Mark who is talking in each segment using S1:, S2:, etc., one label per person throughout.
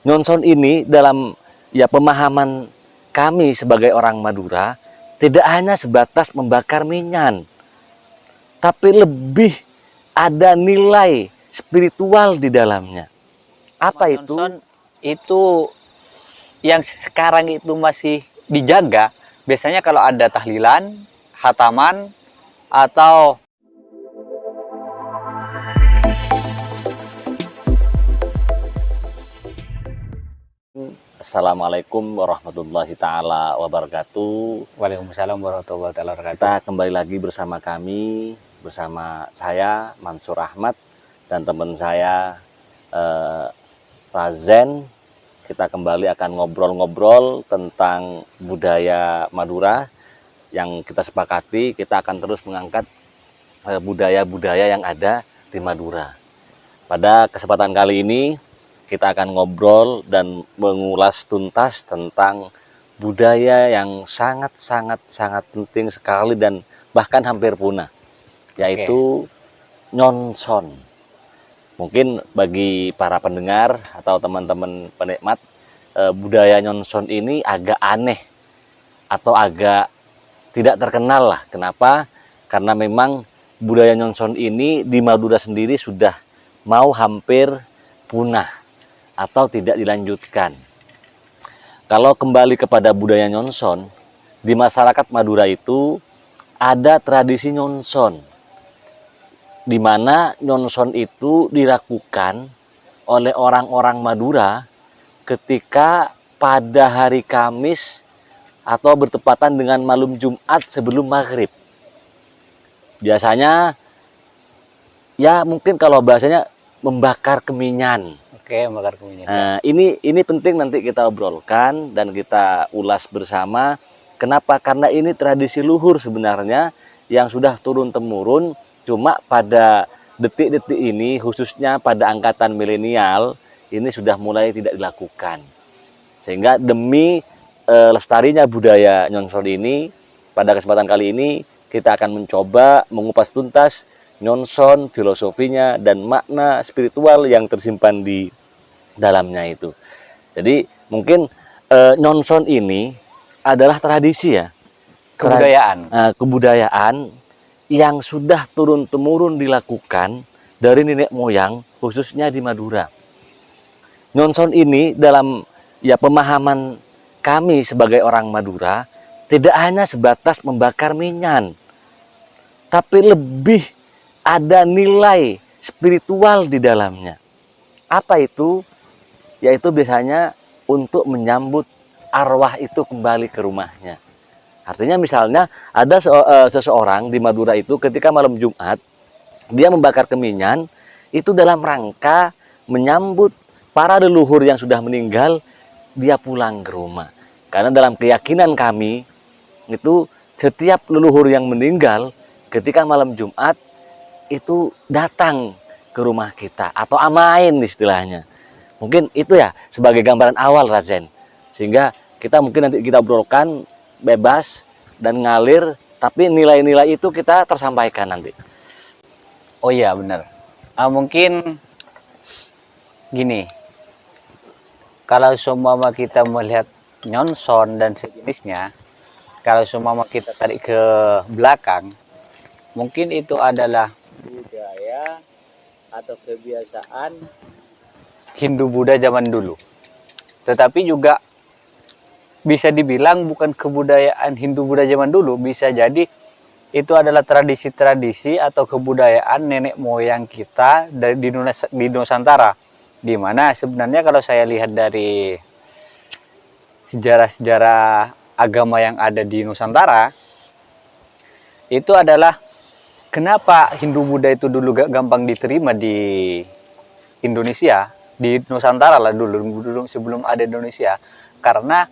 S1: Nyonson ini dalam pemahaman kami sebagai orang Madura tidak hanya sebatas membakar minyan, tapi lebih ada nilai spiritual di dalamnya. Apa itu?
S2: Nyonson itu yang sekarang itu masih dijaga. Biasanya kalau ada tahlilan, hataman, atau
S1: Assalamualaikum warahmatullahi taala wabarakatuh.
S2: Waalaikumsalam warahmatullahi wabarakatuh.
S1: Kita kembali lagi bersama saya Mansur Ahmad dan teman saya Razen. Kita kembali akan ngobrol-ngobrol tentang budaya Madura yang kita sepakati. Kita akan terus mengangkat budaya-budaya yang ada di Madura. Pada kesempatan kali ini kita akan ngobrol dan mengulas tuntas tentang budaya yang sangat penting sekali dan bahkan hampir punah, yaitu nyonson. Mungkin bagi para pendengar atau teman-teman penikmat, budaya nyonson ini agak aneh atau agak tidak terkenal lah. Kenapa? Karena memang budaya nyonson ini di Madura sendiri sudah mau hampir punah atau tidak dilanjutkan. Kalau kembali kepada budaya nyonson, di masyarakat Madura itu ada tradisi nyonson, di mana nyonson itu dilakukan oleh orang-orang Madura ketika pada hari Kamis atau bertepatan dengan malam Jumat sebelum maghrib. Biasanya ya mungkin kalau bahasanya membakar keminyan.
S2: Oke, membakar keminyan.
S1: Nah, ini penting nanti kita obrolkan dan kita ulas bersama. Kenapa? Karena ini tradisi luhur sebenarnya yang sudah turun-temurun, cuma pada detik-detik ini khususnya pada angkatan milenial ini sudah mulai tidak dilakukan. Sehingga demi lestarinya budaya nyonson ini, pada kesempatan kali ini kita akan mencoba mengupas tuntas nyonson, filosofinya, dan makna spiritual yang tersimpan di dalamnya itu. Jadi mungkin nyonson ini adalah tradisi ya, kebudayaan yang sudah turun-temurun dilakukan dari nenek moyang, khususnya di Madura. Nyonson ini dalam pemahaman kami sebagai orang Madura tidak hanya sebatas membakar minyan, tapi lebih ada nilai spiritual di dalamnya. Apa itu? Yaitu biasanya untuk menyambut arwah itu kembali ke rumahnya. Artinya misalnya ada seseorang di Madura itu ketika malam Jumat, dia membakar keminyan, itu dalam rangka menyambut para leluhur yang sudah meninggal, dia pulang ke rumah. Karena dalam keyakinan kami, itu setiap leluhur yang meninggal ketika malam Jumat, itu datang ke rumah kita atau amain istilahnya. Mungkin itu ya sebagai gambaran awal Razen, sehingga kita mungkin nanti kita obrolkan bebas dan ngalir, tapi nilai-nilai itu kita tersampaikan nanti.
S2: Oh iya benar. Mungkin gini, kalau seumpama kita melihat nyonson dan sejenisnya, kalau seumpama kita tarik ke belakang, mungkin itu adalah budaya atau kebiasaan Hindu-Buddha zaman dulu. Tetapi juga bisa dibilang bukan kebudayaan Hindu-Buddha zaman dulu, bisa jadi itu adalah tradisi-tradisi atau kebudayaan nenek moyang kita di Nusantara. Di mana sebenarnya kalau saya lihat dari sejarah-sejarah agama yang ada di Nusantara, itu adalah kenapa Hindu-Buddha itu dulu gak gampang diterima di Indonesia, di Nusantara lah dulu sebelum ada Indonesia, karena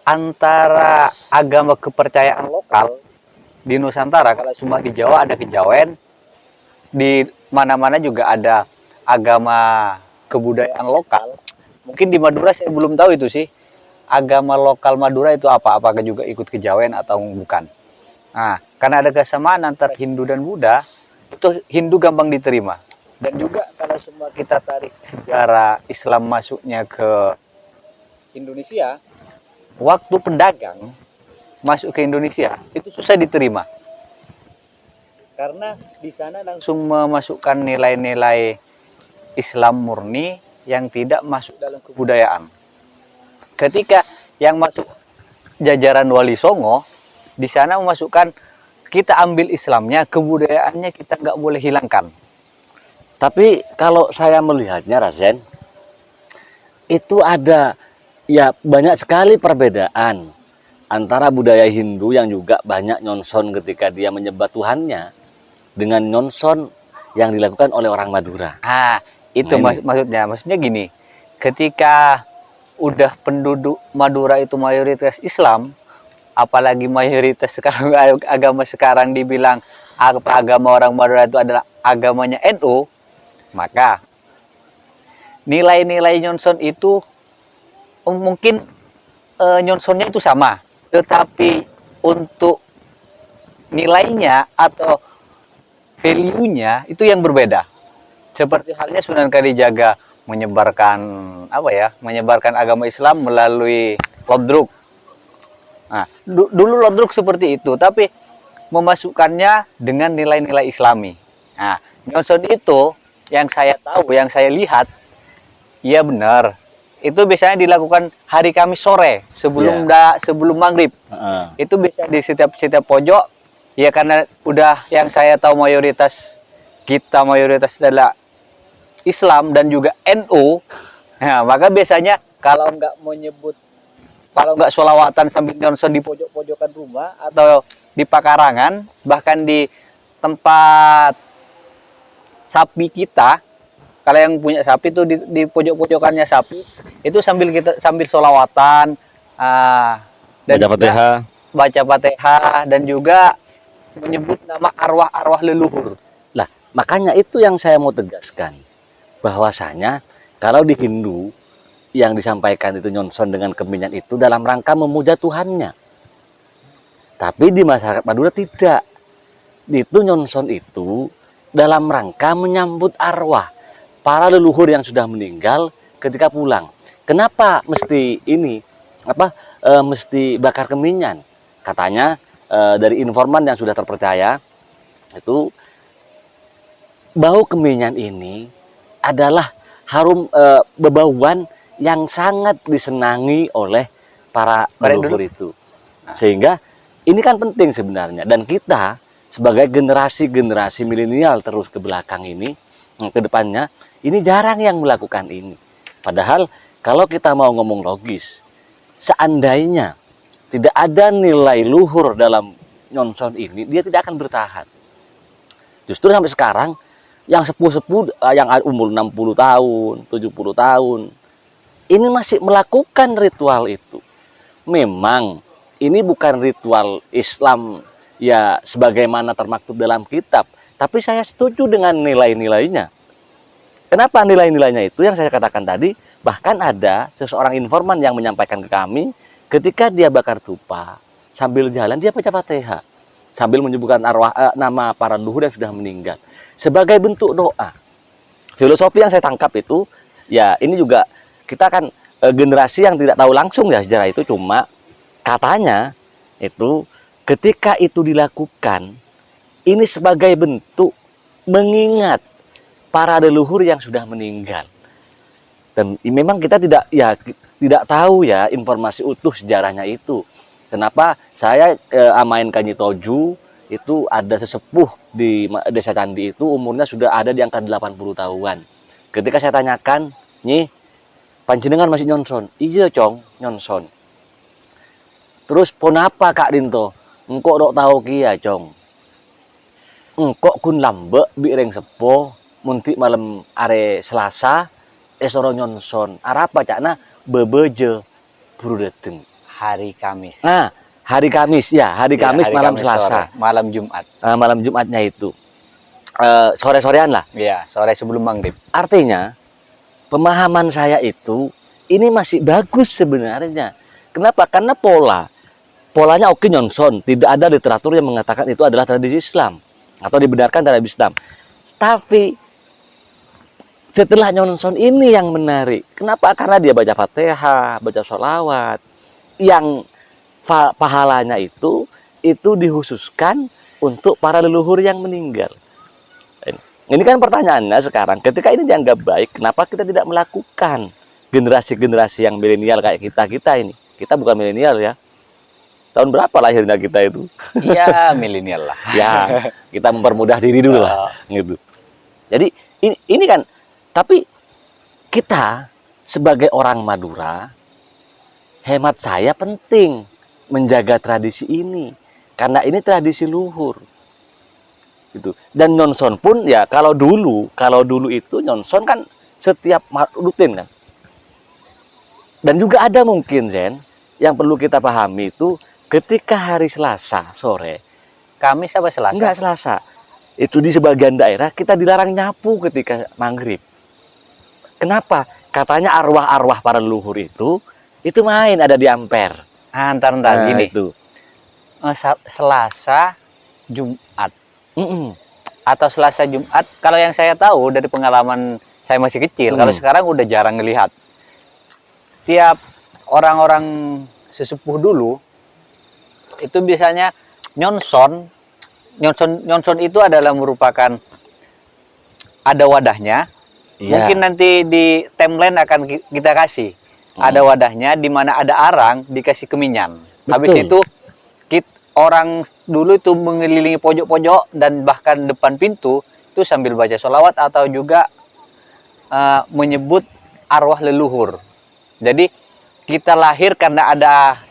S2: antara agama kepercayaan lokal di Nusantara, kalau cuma di Jawa ada kejawen, di mana-mana juga ada agama kebudayaan lokal. Mungkin di Madura saya belum tahu itu sih, agama lokal Madura itu apa, apakah juga ikut kejawen atau bukan. Nah, karena ada kesamaan antara Hindu dan Buddha, itu Hindu gampang diterima. Dan juga kalau semua kita tarik sejarah Islam masuknya ke Indonesia, waktu pedagang masuk ke Indonesia itu susah diterima. Karena di sana langsung memasukkan nilai-nilai Islam murni yang tidak masuk dalam kebudayaan. Ketika yang masuk jajaran Wali Songo, di sana memasukkan kita ambil Islamnya, kebudayaannya kita nggak boleh hilangkan.
S1: Tapi kalau saya melihatnya, Razen, itu ada ya banyak sekali perbedaan antara budaya Hindu yang juga banyak nyonson ketika dia menyembah Tuhannya dengan nyonson yang dilakukan oleh orang Madura.
S2: Itu
S1: Nah,
S2: maksudnya gini, ketika udah penduduk Madura itu mayoritas Islam, apalagi mayoritas sekarang agama sekarang dibilang agama orang Madura itu adalah agamanya NU, maka nilai-nilai nyonson itu mungkin nyonsonnya itu sama, tetapi untuk nilainya atau value-nya itu yang berbeda. Seperti halnya Sunan Kalijaga menyebarkan menyebarkan agama Islam melalui Lodruk. Nah, dulu Lodruk seperti itu, tapi memasukkannya dengan nilai-nilai Islami. Nah, nyonson itu yang saya tahu, yang saya lihat, iya benar. Itu biasanya dilakukan hari Kamis sore sebelum sebelum maghrib. Itu bisa di setiap pojok. Ya karena udah yang saya tahu mayoritas adalah Islam dan juga NU. Nah, maka biasanya kalau nggak sholawatan sambil nyonson di pojok-pojokan rumah atau di pekarangan, bahkan di tempat sapi kita, kalau yang punya sapi itu di pojok-pojokannya sapi itu sambil sholawatan, dan baca Fatihah dan juga menyebut nama arwah-arwah leluhur.
S1: Lah, makanya itu yang saya mau tegaskan, bahwasanya kalau di Hindu yang disampaikan itu nyonson dengan kemenyan itu dalam rangka memuja Tuhannya. Tapi di masyarakat Madura tidak. Itu nyonson itu dalam rangka menyambut arwah para leluhur yang sudah meninggal ketika pulang. Kenapa mesti mesti bakar kemenyan? Katanya dari informan yang sudah terpercaya itu bau kemenyan ini adalah harum bebauan yang sangat disenangi oleh para leluhur itu. Sehingga ini kan penting sebenarnya, dan kita sebagai generasi milenial terus ke belakang ini, ke depannya, ini jarang yang melakukan ini. Padahal kalau kita mau ngomong logis, seandainya tidak ada nilai luhur dalam nyonson ini, dia tidak akan bertahan. Justru sampai sekarang, yang sepuh-sepuh, yang umur 60 tahun, 70 tahun, ini masih melakukan ritual itu. Memang ini bukan ritual Islam ya sebagaimana termaktub dalam kitab, tapi saya setuju dengan nilai-nilainya. Kenapa nilai-nilainya itu yang saya katakan tadi? Bahkan ada seseorang informan yang menyampaikan ke kami, ketika dia bakar tupa sambil jalan dia baca Fatihah sambil menyebutkan nama para leluhur yang sudah meninggal sebagai bentuk doa. Filosofi yang saya tangkap itu ya, ini juga kita kan generasi yang tidak tahu langsung ya sejarah itu, cuma katanya itu ketika itu dilakukan ini sebagai bentuk mengingat para leluhur yang sudah meninggal. Dan memang kita tidak tahu ya informasi utuh sejarahnya itu. Kenapa saya Amain Kanyi Toju itu ada sesepuh di Desa Candi itu umurnya sudah ada di angka 80 tahunan. Ketika saya tanyakan, "Nyi, panjenengan masih nyonson?" "Iya, Cong, nyonson." "Terus ponapa Kak Dinto?" "Engkok dok tahu kia, Cong. Engkok kun lambe bireng sepo muntik malam are Selasa esoro nyonson. Arapa cakna bebeje brudeteng."
S2: Hari Kamis.
S1: Nah, hari Kamis ya, hari Kamis malam Kamis Selasa.
S2: Sore, malam Jumat.
S1: Malam Jumatnya itu. Sore-sorean lah.
S2: Iya, sore sebelum maghrib.
S1: Artinya, pemahaman saya itu, ini masih bagus sebenarnya. Kenapa? Karena polanya oke nyonson. Tidak ada literatur yang mengatakan itu adalah tradisi Islam. Atau dibenarkan tradisi Islam. Tapi, setelah nyonson ini yang menarik. Kenapa? Karena dia baca Fatihah, baca sholawat, yang pahalanya itu dikhususkan untuk para leluhur yang meninggal. Ini kan pertanyaannya sekarang, ketika ini dianggap baik, kenapa kita tidak melakukan? Generasi-generasi yang milenial kayak kita ini. Kita bukan milenial ya. Tahun berapa lahirnya kita itu?
S2: Iya, milenial lah.
S1: Ya, kita mempermudah diri dulu lah, gitu. Jadi ini kan, tapi kita sebagai orang Madura, hemat saya penting menjaga tradisi ini, karena ini tradisi luhur. Gitu. Dan nyonson pun ya kalau dulu itu nyonson kan setiap rutin kan. Dan juga ada mungkin Zen yang perlu kita pahami itu ketika hari Selasa sore,
S2: Kamis apa Selasa?
S1: enggak Selasa, itu di sebagian daerah kita dilarang nyapu ketika maghrib. Kenapa? Katanya arwah-arwah para leluhur itu main ada di Ampere.
S2: Ntar gini.
S1: Itu.
S2: Selasa, Jumat. Atau Selasa Jumat, kalau yang saya tahu dari pengalaman saya masih kecil, kalau sekarang udah jarang ngelihat. Tiap orang-orang sesepuh dulu itu biasanya nyonson itu adalah merupakan ada wadahnya. Mungkin nanti di timeline akan kita kasih. Ada wadahnya di mana ada arang dikasih keminyan. Habis itu orang dulu itu mengelilingi pojok-pojok dan bahkan depan pintu itu sambil baca sholawat atau juga menyebut arwah leluhur. Jadi kita lahir karena ada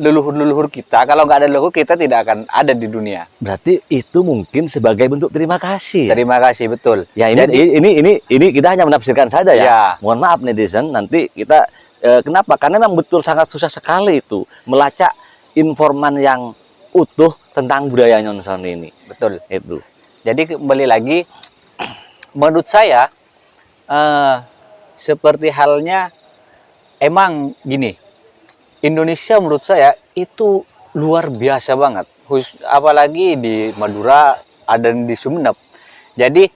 S2: leluhur-leluhur kita. Kalau nggak ada leluhur kita tidak akan ada di dunia.
S1: Berarti itu mungkin sebagai bentuk terima kasih.
S2: Terima kasih, betul.
S1: Ya ini kita hanya menafsirkan saja ya.
S2: Ya.
S1: Mohon maaf netizen, nanti kita kenapa? Karena memang betul sangat susah sekali itu melacak informan yang utuh tentang budaya nyonson ini.
S2: Betul.
S1: Itu.
S2: Jadi kembali lagi, menurut saya seperti halnya emang gini, Indonesia menurut saya itu luar biasa banget. Apalagi di Madura ada di Sumeneb. Jadi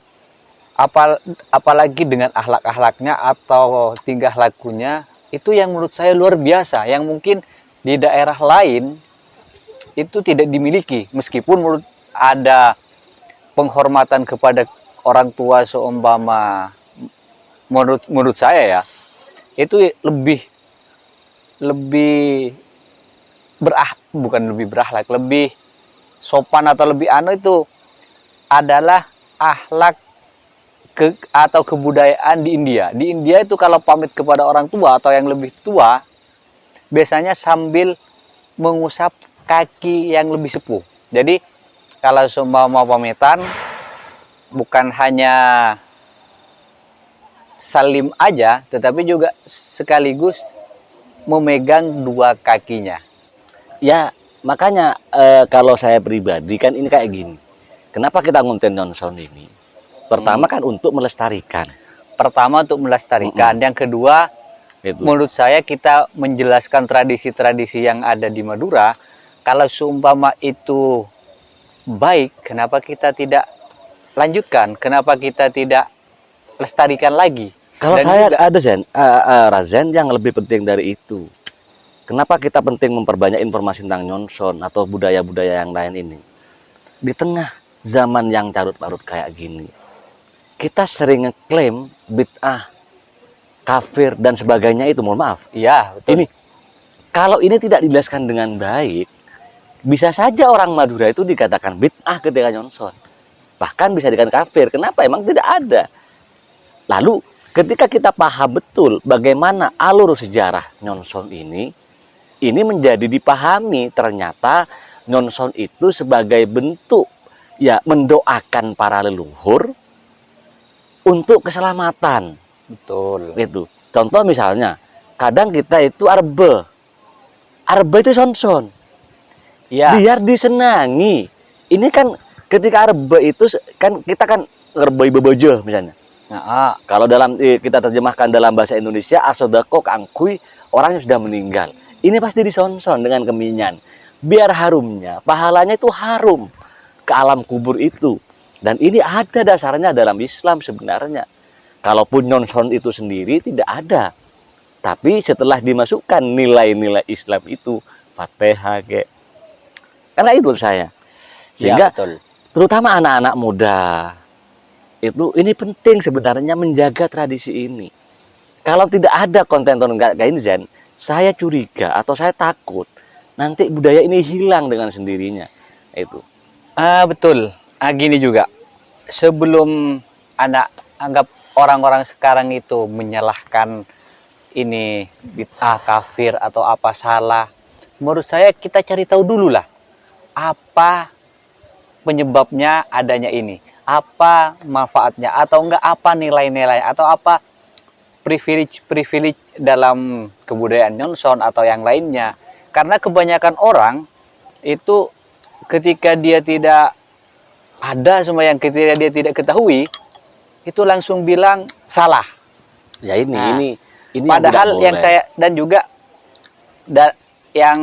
S2: apalagi dengan akhlak-akhlaknya atau tingkah lakunya itu yang menurut saya luar biasa, yang mungkin di daerah lain itu tidak dimiliki, meskipun ada penghormatan kepada orang tua seumpama menurut saya ya itu lebih berakhlak, lebih sopan atau lebih itu adalah akhlak atau kebudayaan di India. Di India itu kalau pamit kepada orang tua atau yang lebih tua biasanya sambil mengusap kaki yang lebih sepuh. Jadi kalau mau pamitan bukan hanya salim aja, tetapi juga sekaligus memegang dua kakinya.
S1: Ya makanya kalau saya pribadi kan ini kayak gini. Kenapa kita ngonten nyonson ini? Pertama kan untuk melestarikan.
S2: Pertama untuk melestarikan. Yang kedua, menurut saya kita menjelaskan tradisi-tradisi yang ada di Madura. Kalau seumpama itu baik, kenapa kita tidak lanjutkan? Kenapa kita tidak lestarikan lagi?
S1: Kalau saya ada Razen yang lebih penting dari itu. Kenapa kita penting memperbanyak informasi tentang nyonson atau budaya-budaya yang lain ini? Di tengah zaman yang carut-marut kayak gini, kita sering ngeklaim bid'ah, kafir dan sebagainya itu, mohon maaf.
S2: Iya, betul.
S1: Kalau ini tidak dijelaskan dengan baik, bisa saja orang Madura itu dikatakan bid'ah ketika nyonson. Bahkan bisa dikatakan kafir. Kenapa? Emang tidak ada. Lalu ketika kita paham betul bagaimana alur sejarah nyonson ini menjadi dipahami ternyata nyonson itu sebagai bentuk ya mendoakan para leluhur untuk keselamatan.
S2: Betul.
S1: Gitu. Contoh misalnya, kadang kita itu arbe itu sonson. Ya. Biar disenangi. Ini kan ketika arbe itu kan kita kan ngerbe bebojo misalnya. Nah, kalau kita terjemahkan dalam bahasa Indonesia, asodako kangkui, orang yang sudah meninggal. Ini pasti disonson dengan keminyan. Biar harumnya, pahalanya itu harum ke alam kubur itu. Dan ini ada dasarnya dalam Islam sebenarnya. Kalaupun nyonson itu sendiri tidak ada. Tapi setelah dimasukkan nilai-nilai Islam itu, Fatihah kayak, karena itu saya.
S2: Iya,
S1: Sehingga
S2: betul.
S1: terutama anak-anak muda itu ini penting sebenarnya menjaga tradisi ini. Kalau tidak ada konten-konten kayak ini Zen, saya curiga atau saya takut nanti budaya ini hilang dengan sendirinya. Itu.
S2: Betul. Gini juga. Sebelum anak anggap orang-orang sekarang itu menyalahkan ini bid'ah, kafir atau apa salah, menurut saya kita cari tahu dulu lah apa penyebabnya adanya ini, apa manfaatnya atau enggak, apa nilai-nilai atau apa privilege dalam kebudayaan nyonson atau yang lainnya. Karena kebanyakan orang itu ketika dia tidak ada semua yang ketika dia tidak ketahui, itu langsung bilang salah.
S1: Ya ini
S2: Nah,
S1: ini
S2: padahal yang
S1: boleh.
S2: saya dan juga yang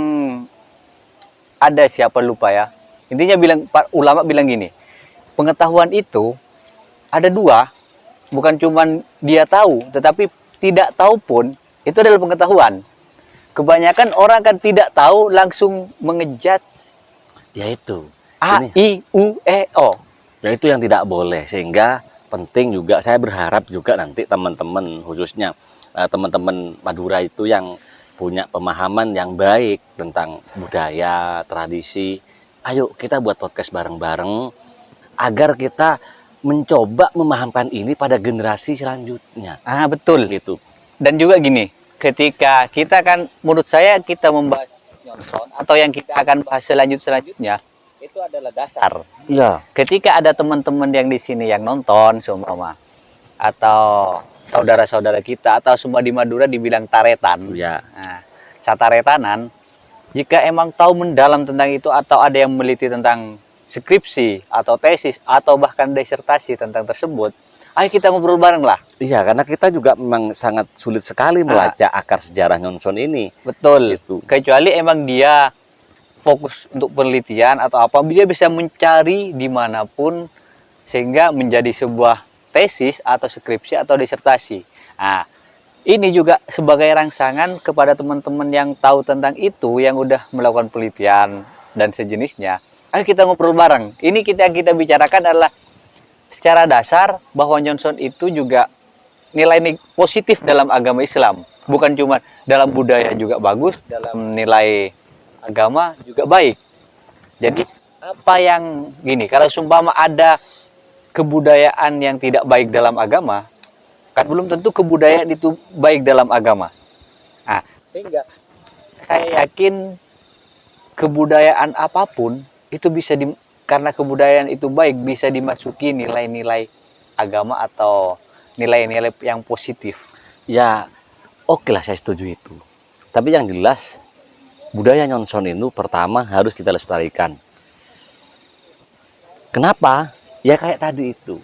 S2: ada siapa lupa ya. Intinya ulama bilang gini, pengetahuan itu ada dua, bukan cuman dia tahu, tetapi tidak tahu pun itu adalah pengetahuan. Kebanyakan orang kan tidak tahu langsung mengejat
S1: Ya itu.
S2: A,
S1: Ini
S2: I, U, E, O.
S1: ya itu yang tidak boleh, sehingga penting juga saya berharap juga nanti teman-teman khususnya teman-teman Madura itu yang punya pemahaman yang baik tentang budaya, tradisi. Ayo kita buat podcast bareng-bareng agar kita mencoba memahamkan ini pada generasi selanjutnya.
S2: Betul.
S1: Gitu.
S2: Dan juga gini, ketika kita kan, menurut saya kita membahas nyonson atau yang kita akan bahas selanjutnya itu adalah dasar.
S1: Iya.
S2: Ketika ada teman-teman yang di sini yang nonton seumpama atau saudara-saudara kita atau semua di Madura dibilang taretan.
S1: Iya.
S2: Nah, sataretanan, jika emang tahu mendalam tentang itu atau ada yang meneliti tentang skripsi atau tesis atau bahkan disertasi tentang tersebut, ayo kita ngobrol bareng lah.
S1: Iya, karena kita juga memang sangat sulit sekali melacak akar sejarah nyonson ini.
S2: Betul.
S1: Gitu.
S2: Kecuali emang dia fokus untuk penelitian atau apa, dia bisa mencari dimanapun sehingga menjadi sebuah tesis atau skripsi atau disertasi. Nah, ini juga sebagai rangsangan kepada teman-teman yang tahu tentang itu, yang udah melakukan penelitian dan sejenisnya. Ayo kita ngobrol bareng. Ini yang kita bicarakan adalah secara dasar bahwa nyonson itu juga nilai positif dalam agama Islam. Bukan cuma dalam budaya juga bagus, dalam nilai agama juga baik. Jadi apa yang gini, kalau sumpama ada kebudayaan yang tidak baik dalam agama, kan belum tentu kebudayaan itu baik dalam agama. Nah, sehingga saya yakin kebudayaan apapun itu bisa karena kebudayaan itu baik bisa dimasuki nilai-nilai agama atau nilai-nilai yang positif.
S1: Ya, oke lah saya setuju itu. Tapi yang jelas budaya nyonson itu pertama harus kita lestarikan. Kenapa? Ya kayak tadi itu.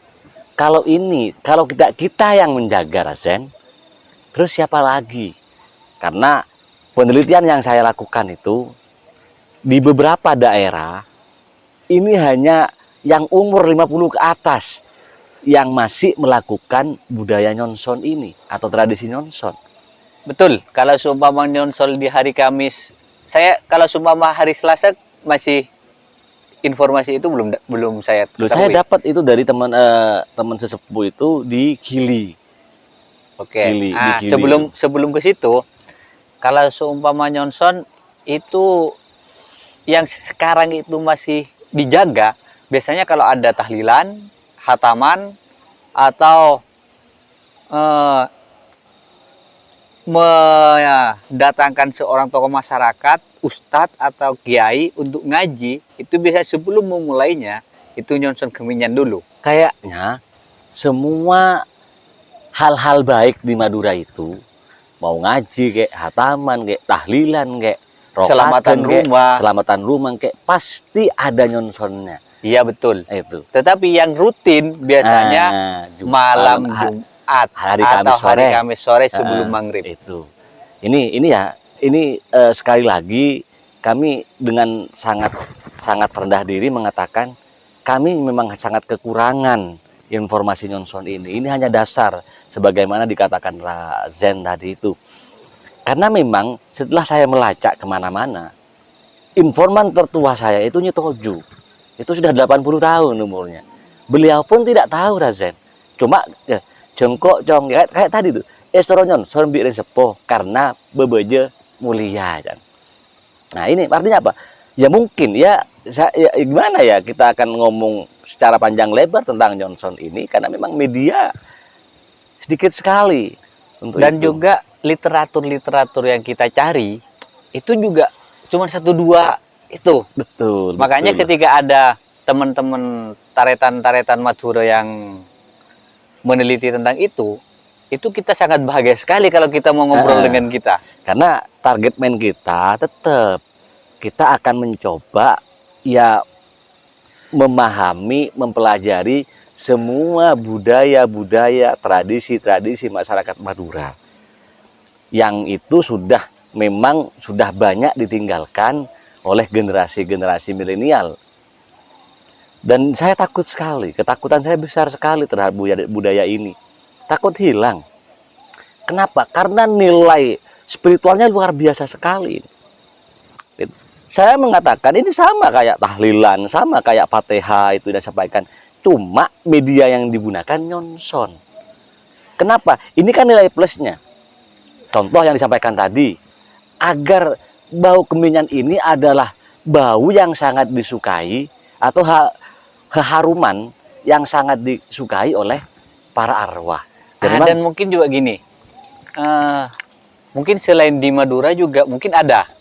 S1: Kalau kita yang menjaga Rasen, terus siapa lagi? Karena penelitian yang saya lakukan itu di beberapa daerah ini hanya yang umur 50 ke atas yang masih melakukan budaya nyonson ini atau tradisi nyonson.
S2: Betul. Kalau seumpama nyonson di hari Kamis, saya kalau seumpama hari Selasa masih informasi itu belum saya
S1: Loh,
S2: ketahui.
S1: saya dapat itu dari teman sesepuh itu di Gili.
S2: Oke.
S1: Gili, di Gili.
S2: Sebelum ke situ, kalau seumpama nyonson itu yang sekarang itu masih dijaga, biasanya kalau ada tahlilan, khataman, atau mendatangkan seorang tokoh masyarakat, ustadz atau kiai untuk ngaji, itu biasa sebelum memulainya itu nyonson kemenyan dulu.
S1: Kayaknya semua hal-hal baik di Madura itu, mau ngaji kayak khataman kayak tahlilan kayak selamatan rumah kayak pasti ada nyonsonnya.
S2: Iya betul.
S1: Itu.
S2: Tetapi yang rutin biasanya malam Jumat
S1: hari
S2: Kamis sore sebelum maghrib.
S1: Itu. Ini sekali lagi kami dengan sangat rendah diri mengatakan kami memang sangat kekurangan informasi nyonson ini. Ini hanya dasar, sebagaimana dikatakan Razen tadi itu. Karena memang setelah saya melacak kemana-mana, informan tertua saya itu Nyi Toju. Itu sudah 80 tahun umurnya. Beliau pun tidak tahu Razen. Cuma ya, jengkok cong kayak tadi tuh. Esronyon sorbi sepo karena bebeje mulia kan. Nah, ini artinya apa? Ya mungkin ya, gimana ya kita akan ngomong secara panjang lebar tentang Johnson ini karena memang media sedikit sekali untuk
S2: Dan
S1: itu.
S2: juga literatur-literatur yang kita cari itu juga cuma 1-2 itu.
S1: Betul.
S2: Makanya
S1: betul.
S2: ketika ada teman-teman taretan-taretan Madura yang meneliti tentang itu kita sangat bahagia sekali kalau kita mau ngobrol dengan kita.
S1: Karena target main kita tetap kita akan mencoba ya memahami, mempelajari semua budaya-budaya, tradisi-tradisi masyarakat Madura. Yang itu memang sudah banyak ditinggalkan oleh generasi-generasi milenial. Dan saya takut sekali, ketakutan saya besar sekali terhadap budaya ini. Takut hilang. Kenapa? Karena nilai spiritualnya luar biasa sekali. Saya mengatakan ini sama kayak tahlilan, sama kayak Fatihah itu disampaikan. Cuma media yang digunakan nyonson. Kenapa? Ini kan nilai plusnya. Contoh yang disampaikan tadi, agar bau kemenyan ini adalah bau yang sangat disukai atau keharuman yang sangat disukai oleh para arwah.
S2: Dan mungkin juga gini, mungkin selain di Madura juga mungkin ada,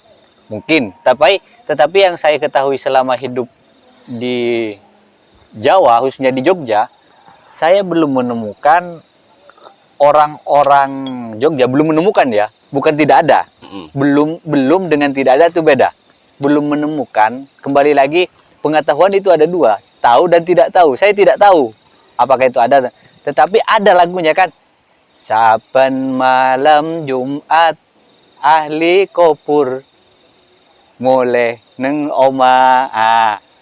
S2: tetapi yang saya ketahui selama hidup di Jawa, khususnya di Jogja, saya belum menemukan orang-orang Jogja, belum menemukan ya, bukan tidak ada, belum dengan tidak ada itu beda, belum menemukan. Kembali lagi, pengetahuan itu ada 2, tahu dan tidak tahu. Saya tidak tahu apakah itu ada, tetapi ada lagunya kan, saben malam Jumat ahli kopur mulai neng oma.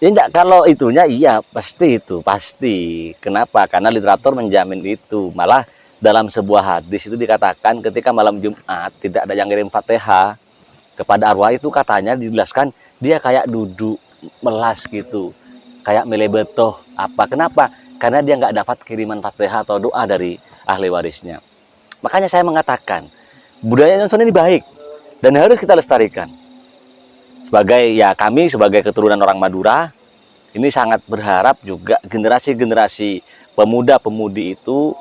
S1: Ya enggak, kalau itunya iya pasti itu pasti. Kenapa? Karena literatur menjamin itu. Malah dalam sebuah hadis itu dikatakan ketika malam Jumat tidak ada yang ngirim Fatihah kepada arwah itu, katanya dijelaskan dia kayak duduk melas gitu, kayak melebetoh apa. Kenapa? Karena dia nggak dapat kiriman Fatihah atau doa dari ahli warisnya. Makanya saya mengatakan budaya nyonson ini baik dan harus kita lestarikan. Kami sebagai keturunan orang Madura ini sangat berharap juga generasi-generasi pemuda-pemudi itu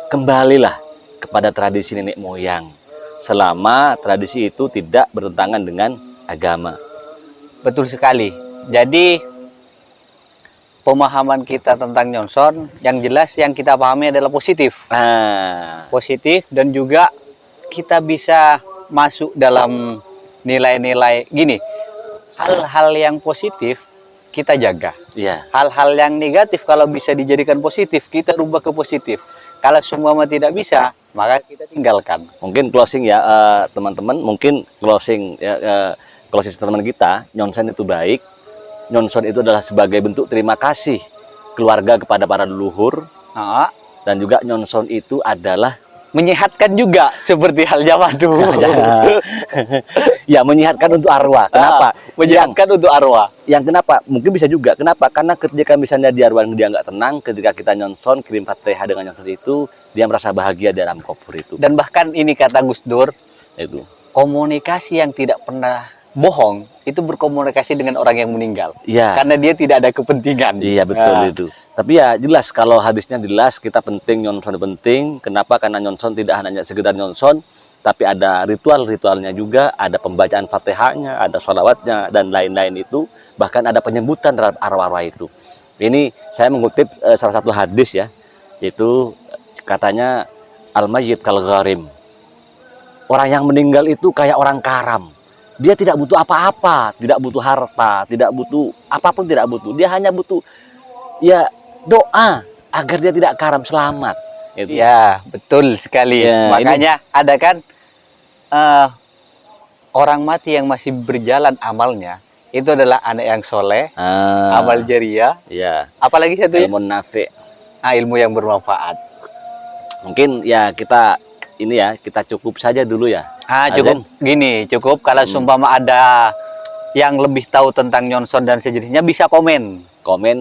S1: kembalilah kepada tradisi nenek moyang selama tradisi itu tidak bertentangan dengan agama.
S2: Betul sekali. Jadi pemahaman kita tentang nyonson yang jelas yang kita pahami adalah positif. Positif, dan juga kita bisa masuk dalam nilai-nilai gini. Hal-hal yang positif kita jaga. Hal-hal yang negatif kalau bisa dijadikan positif, kita rubah ke positif. Kalau semua tidak bisa, maka kita tinggalkan.
S1: Mungkin closing ya teman-teman, mungkin closing teman kita, nyonson itu baik. Nyonson itu adalah sebagai bentuk terima kasih keluarga kepada para leluhur. Dan juga nyonson itu adalah
S2: menyehatkan juga seperti halnya madu.
S1: Ya, menyehatkan untuk arwah. Kenapa?
S2: Menyehatkan untuk arwah.
S1: Yang kenapa? Mungkin bisa juga. Kenapa? Karena ketika misalnya di arwah dia nggak tenang, ketika kita nyonson, kirim Fatihah dengan nyonson itu, dia merasa bahagia dalam kubur itu.
S2: Dan bahkan ini kata Gus Dur,
S1: itu
S2: komunikasi yang tidak pernah bohong itu berkomunikasi dengan orang yang meninggal.
S1: Iya.
S2: Karena dia tidak ada kepentingan.
S1: Iya, betul itu. Tapi ya jelas, kalau hadisnya jelas, kita penting, nyonson penting. Kenapa? Karena nyonson tidak hanya sekedar nyonson, tapi ada ritual-ritualnya juga, ada pembacaan Fatihahnya, ada sholawatnya, dan lain-lain itu. Bahkan ada penyebutan terhadap arwah-arwah itu. Ini saya mengutip salah satu hadis ya, yaitu katanya al-mayyit kal gharim. Orang yang meninggal itu kayak orang karam. Dia tidak butuh apa-apa, tidak butuh harta, tidak butuh apapun, tidak butuh. Dia hanya butuh ya doa agar dia tidak karam, selamat. Gitu.
S2: Ya, betul sekali.
S1: Ya,
S2: makanya ada kan orang mati yang masih berjalan amalnya itu adalah anak yang soleh, amal jariah.
S1: Ya.
S2: Apalagi satu
S1: ilmu nafi.
S2: ilmu yang bermanfaat.
S1: Mungkin ya kita ini ya, kita cukup saja dulu ya.
S2: Cukup gini, cukup kalau sumpama ada yang lebih tahu tentang nyonson dan sejenisnya bisa komen.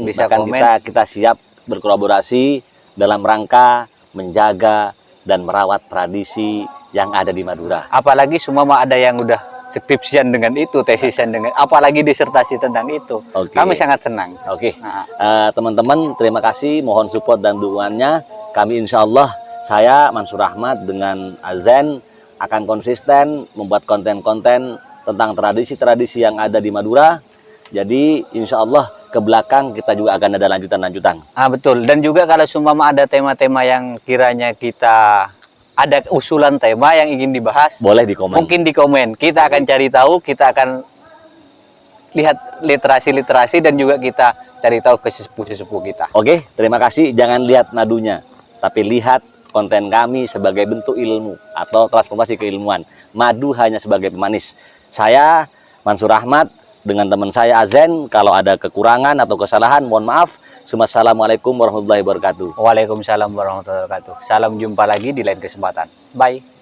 S2: Bisa
S1: Bahkan
S2: komen.
S1: kita siap berkolaborasi dalam rangka menjaga dan merawat tradisi yang ada di Madura.
S2: Apalagi sumpama ada yang udah skripsian dengan itu, tesisan dengan, apalagi disertasi tentang itu.
S1: Oke.
S2: Kami sangat senang.
S1: Oke,
S2: Nah,
S1: teman-teman, terima kasih, mohon support dan dukungannya. Kami insya Allah, saya Mansur Ahmad dengan Azen akan konsisten membuat konten-konten tentang tradisi-tradisi yang ada di Madura. Jadi insya Allah ke belakang kita juga akan ada lanjutan-lanjutan.
S2: betul. Dan juga kalau sumpama ada tema-tema yang kiranya kita ada usulan tema yang ingin dibahas,
S1: Boleh di komen.
S2: mungkin di komen. Kita akan cari tahu, kita akan lihat literasi-literasi dan juga kita cari tahu ke sesepuh-sesepuh kita.
S1: Oke, terima kasih. Jangan lihat nadunya, tapi lihat konten kami sebagai bentuk ilmu atau transformasi keilmuan. Madu hanya sebagai pemanis. Saya Mansur Ahmad dengan teman saya Azen. Kalau ada kekurangan atau kesalahan, mohon maaf. Assalamualaikum warahmatullahi wabarakatuh.
S2: Waalaikumsalam warahmatullahi wabarakatuh. Salam jumpa lagi di lain kesempatan. Bye.